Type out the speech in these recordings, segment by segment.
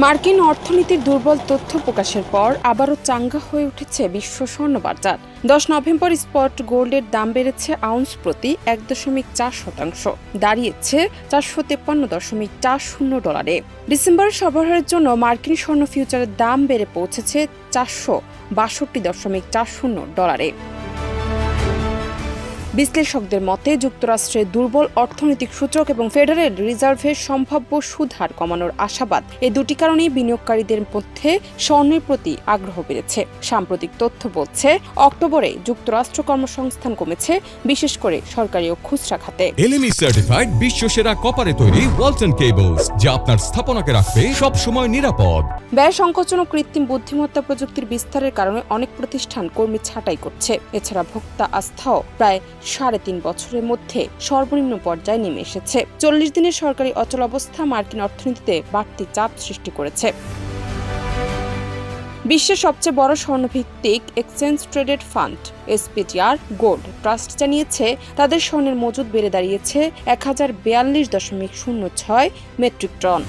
মার্কিন অর্থনীতির দুর্বল তথ্য প্রকাশের পর আবারও চাঙ্গা হয়ে উঠেছে বিশ্ব স্বর্ণ বাজার। 10 নভেম্বর স্পট গোল্ডের দাম বেড়েছে আউন্স প্রতি 1.4%, দাঁড়িয়েছে $453.40। ডিসেম্বর সরবরাহের জন্য মার্কিন স্বর্ণ ফিউচারের দাম বেড়ে পৌঁছেছে $462.40। বিশ্লেষকদের মতে যুক্তরাষ্ট্রের দুর্বল অর্থনৈতিক সূচক এবং ফেডারেল রিজার্ভের সম্ভাব্য সুদ হার কমানোর আশাবাদ, এই দুটি কারণেই বিনিয়োগকারীদের মধ্যে স্বর্ণের প্রতি আগ্রহ বেড়েছে। সাম্প্রতিক তথ্য বলছে, অক্টোবরে যুক্তরাষ্ট্র কর্মসংস্থান কমেছে, বিশেষ করে সরকারি ও খুচরা খাতে। LME সার্টিফাইড বিশ্বসেরা কপারে তৈরি ওয়ালটন কেবলস, যা আপনার স্থাপনাকে রাখবে সব সময় নিরাপদ। ব্যয় সংকোচন ও কৃত্রিম বুদ্ধিমত্তা প্রযুক্তির বিস্তারের কারণে অনেক প্রতিষ্ঠান কর্মী ছাঁটাই করছে। এছাড়া ভোক্তা আস্থাও প্রায় 3.5 বছরের মধ্যে সর্বনিম্ন পর্যায়ে নেমে এসেছে। 40 দিনের সরকারি অচলাবস্থা মার্কিন অর্থনীতিতে বাড়তি চাপ সৃষ্টি করেছে। বিশ্বের সবচেয়ে বড় স্বর্ণভিত্তিক exchange traded fund SPDR gold trust জানিয়েছে, তাদের স্বর্ণের মজুদ বেড়ে দাঁড়িয়েছে 1042.06 মেট্রিক টন।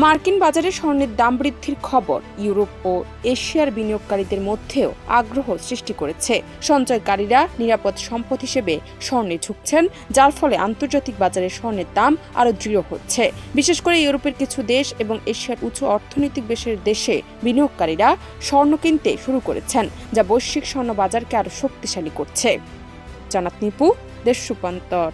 মার্কিন বাজারে স্বর্ণের দাম বৃদ্ধির খবর ইউরোপ ও এশিয়ার বিনিয়োগকারীদের মধ্যেও আগ্রহ সৃষ্টি করেছে। সঞ্চয়কারীরা নিরাপদ সম্পদ হিসেবে স্বর্ণে ঝুঁকছেন, যার ফলে আন্তর্জাতিক বাজারে স্বর্ণের দাম আরও দৃঢ় হচ্ছে। বিশেষ করে ইউরোপের কিছু দেশ এবং এশিয়ার উঁচু অর্থনৈতিক দেশে বিনিয়োগকারীরা স্বর্ণ কিনতে শুরু করেছেন, যা বৈশ্বিক স্বর্ণ বাজারকে আরও শক্তিশালী করছে। জানাত নিপু, দেশ রূপান্তর।